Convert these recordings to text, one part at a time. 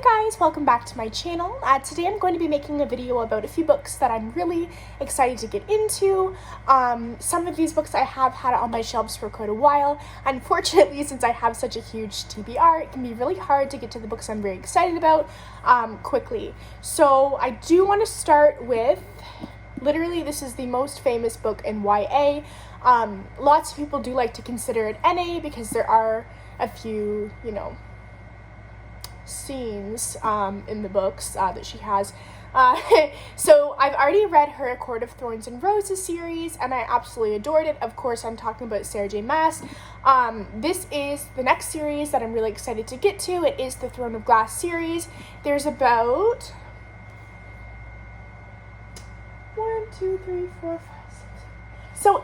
Hey guys, welcome back to my channel. Today I'm going to be making a video about a few books that I'm really excited to get into. Some of these books I have had on my shelves for quite a while. Unfortunately, since I have such a huge TBR, it can be really hard to get to the books I'm very excited about quickly. So I do want to start with, literally this is the most famous book in YA. Lots of people do like to consider it NA because there are a few, scenes in the books that she has. So I've already read her A Court of Thorns and Roses series and I absolutely adored it. Of course, I'm talking about Sarah J Maas. This is the next series that I'm really excited to get to. It is the Throne of Glass series. There's about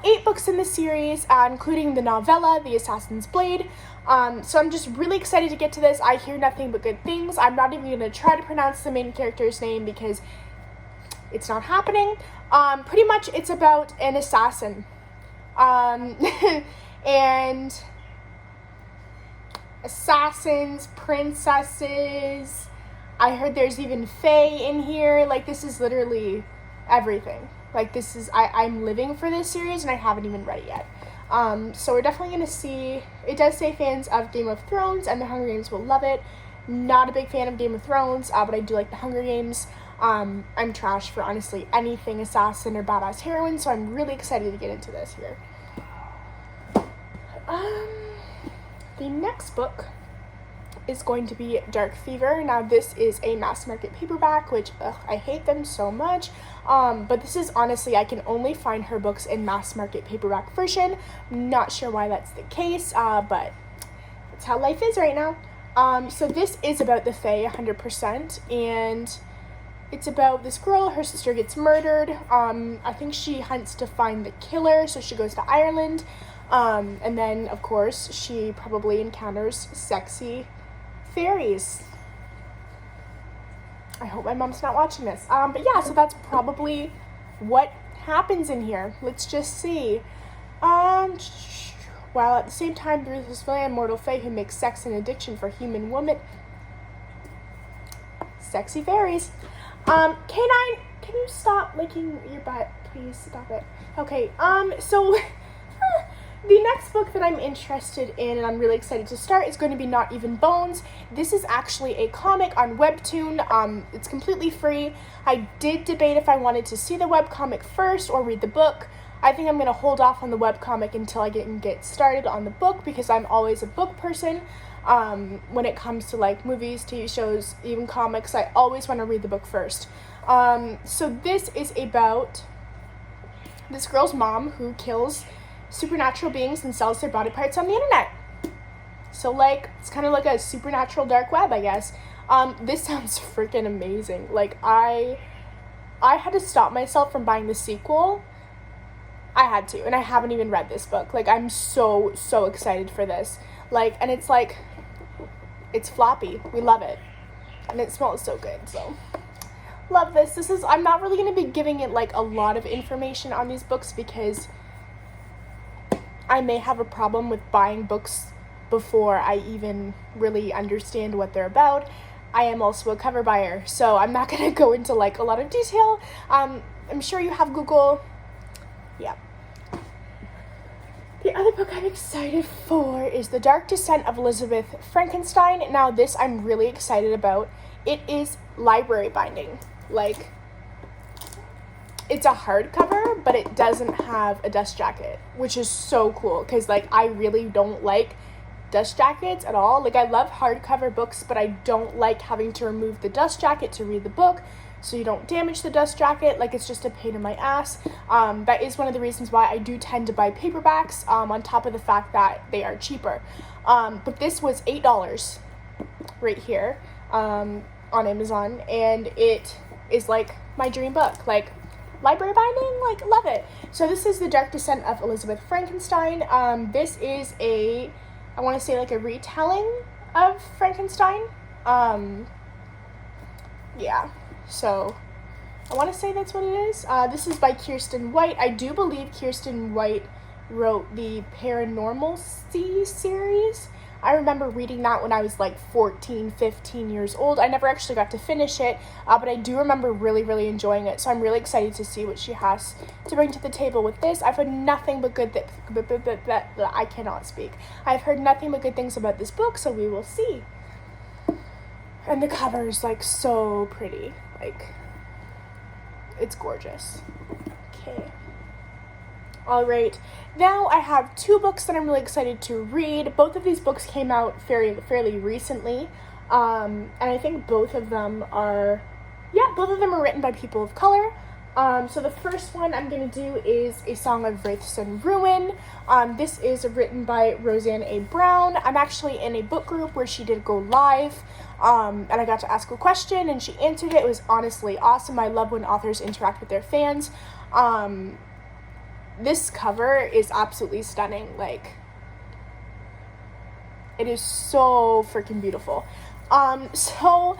8 books in the series, including the novella, The Assassin's Blade. So I'm just really excited to get to this. I hear nothing but good things. I'm not even going to try to pronounce the main character's name because it's not happening. Pretty much it's about an assassin. And assassins, princesses. I heard there's even fae in here. Like, this is literally everything. Like, this is, I'm living for this series and I haven't even read it yet. So we're definitely going to see, it does say fans of Game of Thrones and The Hunger Games will love it. Not a big fan of Game of Thrones, but I do like The Hunger Games. I'm trash for honestly anything assassin or badass heroine, so I'm really excited to get into this here. The next book is going to be Dark Fever. Now this is a mass market paperback, which I hate them so much. But this is honestly, I can only find her books in mass market paperback version. I'm not sure why that's the case, but that's how life is right now. So this is about the Fae 100%, and it's about this girl, her sister gets murdered. I think she hunts to find the killer, so she goes to Ireland. And then of course she probably encounters sexy fairies. I hope my mom's not watching this. But yeah, so that's probably what happens in here. Let's just see. While at the same time there's this really immortal fae who makes sex an addiction for human women. Sexy fairies. K9, can you stop licking your butt? Please stop it. Okay, so the next book that I'm interested in and I'm really excited to start is going to be Not Even Bones. This is actually a comic on Webtoon. It's completely free. I did debate if I wanted to see the webcomic first or read the book. I think I'm going to hold off on the webcomic until I get started on the book because I'm always a book person. When it comes to like movies, TV shows, even comics, I always want to read the book first. So this is about this girl's mom who kills supernatural beings and sells their body parts on the internet. So like, it's kind of like a supernatural dark web, I guess. This sounds freaking amazing. Like, I had to stop myself from buying the sequel. I had to, and I haven't even read this book. Like, I'm so excited for this. Like, and it's like, it's floppy. We love it. And it smells so good, so love this. I'm not really going to be giving it like a lot of information on these books because I may have a problem with buying books before I even really understand what they're about. I am also a cover buyer, so I'm not going to go into like a lot of detail. I'm sure you have Google. Yeah. The other book I'm excited for is The Dark Descent of Elizabeth Frankenstein. Now this I'm really excited about. It is library binding. Like, it's a hardcover, but it doesn't have a dust jacket, which is so cool because, like, I really don't like dust jackets at all. Like, I love hardcover books, but I don't like having to remove the dust jacket to read the book so you don't damage the dust jacket. Like, it's just a pain in my ass. That is one of the reasons why I do tend to buy paperbacks, on top of the fact that they are cheaper. But this was $8 right here on Amazon, and it is, like, my dream book. Like, library binding, like, love it. So this is The Dark Descent of Elizabeth Frankenstein. This is I want to say like a retelling of Frankenstein. Yeah, so I want to say that's what it is. This is by Kiersten White. I do believe Kiersten White wrote the Paranormal Sea series. I remember reading that when I was like 14, 15 years old. I never actually got to finish it, but I do remember really, really enjoying it. So I'm really excited to see what she has to bring to the table with this. I've heard nothing but good I cannot speak. I've heard nothing but good things about this book, so we will see. And the cover is like so pretty. Like, it's gorgeous. Okay. All right. Now I have 2 books that I'm really excited to read. Both of these books came out fairly recently. And I think both of them are written by people of color. So the first one I'm going to do is A Song of Wraiths and Ruin. This is written by Roseanne A. Brown. I'm actually in a book group where she did go live, and I got to ask a question, and she answered it. It was honestly awesome. I love when authors interact with their fans. This cover is absolutely stunning. Like, it is so freaking beautiful. So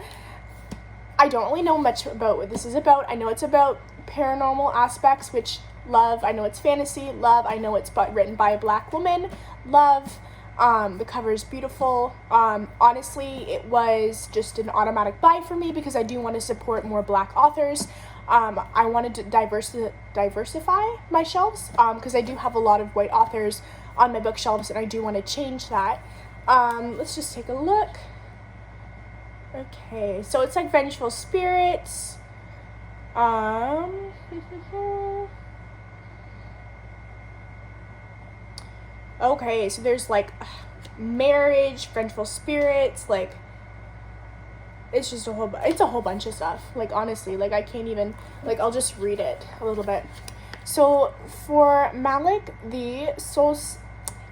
I don't really know much about what this is about. I know it's about paranormal aspects, which love. I know it's fantasy, love. I know it's written by a Black woman, love. The cover is beautiful. Honestly, it was just an automatic buy for me because I do want to support more Black authors. I wanted to diversify my shelves because I do have a lot of white authors on my bookshelves, and I do want to change that. Let's just take a look. Okay, so it's like Vengeful Spirits. Okay, so there's like marriage, Vengeful Spirits, like it's just a whole bunch of stuff. Like, honestly, like I can't even, like, I'll just read it a little bit. So for Malik, the souls,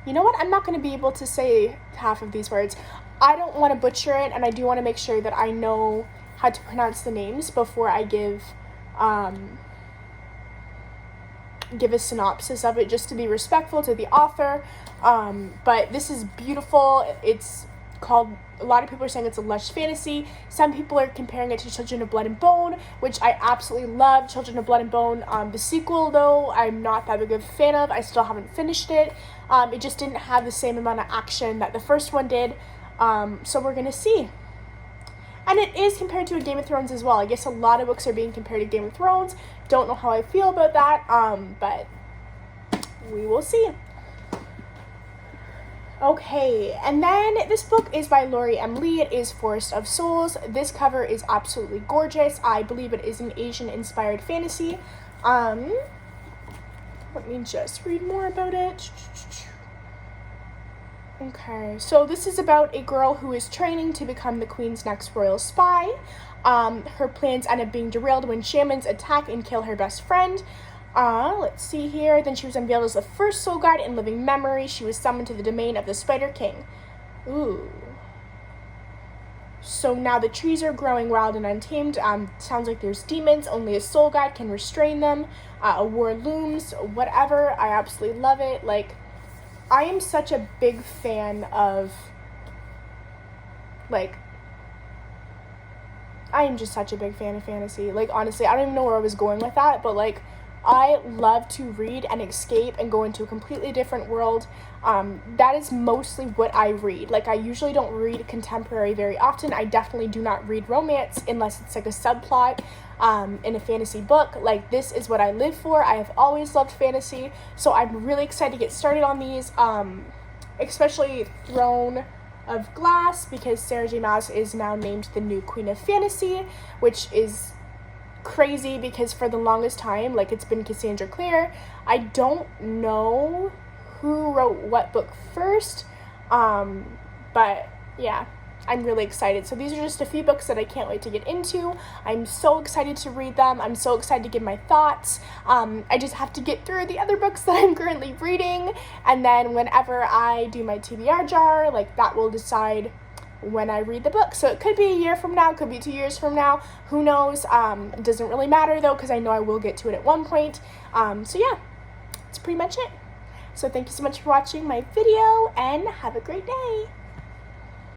you know what? I'm not going to be able to say half of these words. I don't want to butcher it, and I do want to make sure that I know how to pronounce the names before I give a synopsis of it, just to be respectful to the author. But this is beautiful. It's called, a lot of people are saying it's a lush fantasy. Some people are comparing it to Children of Blood and Bone, which I absolutely love. Children of Blood and Bone. The sequel, though, I'm not that big of a fan of. I still haven't finished it. It just didn't have the same amount of action that the first one did. So we're gonna see. And it is compared to a Game of Thrones as well. I guess a lot of books are being compared to Game of Thrones. Don't know how I feel about that, but we will see. Okay, and then this book is by Lori M. Lee. It is Forest of Souls. This cover is absolutely gorgeous. I believe it is an Asian-inspired fantasy. Let me just read more about it. Okay, so this is about a girl who is training to become the queen's next royal spy. Her plans end up being derailed when shamans attack and kill her best friend. Let's see here. Then she was unveiled as the first soul guide in living memory. She was summoned to the domain of the Spider King. Ooh. So now the trees are growing wild and untamed. Sounds like there's demons. Only a soul guide can restrain them. A war looms. Whatever. I absolutely love it. Like, I am such a big fan of, like, I am just such a big fan of fantasy. Like, honestly, I don't even know where I was going with that, but, like, I love to read and escape and go into a completely different world. That is mostly what I read. Like, I usually don't read contemporary very often. I definitely do not read romance unless it's, like, a subplot in a fantasy book. Like, this is what I live for. I have always loved fantasy, so I'm really excited to get started on these, especially Throne of Glass, because Sarah J. Maas is now named the new Queen of Fantasy, which is crazy because for the longest time, like, it's been Cassandra Clare. I don't know who wrote what book first, but yeah, I'm really excited. So these are just a few books that I can't wait to get into. I'm so excited to read them. I'm so excited to give my thoughts. I just have to get through the other books that I'm currently reading, and then whenever I do my TBR jar, like, that will decide when I read the book. So it could be a year from now, could be 2 years from now, who knows. It doesn't really matter though, because I know I will get to it at one point. So yeah, that's pretty much it. So thank you so much for watching my video, and have a great day.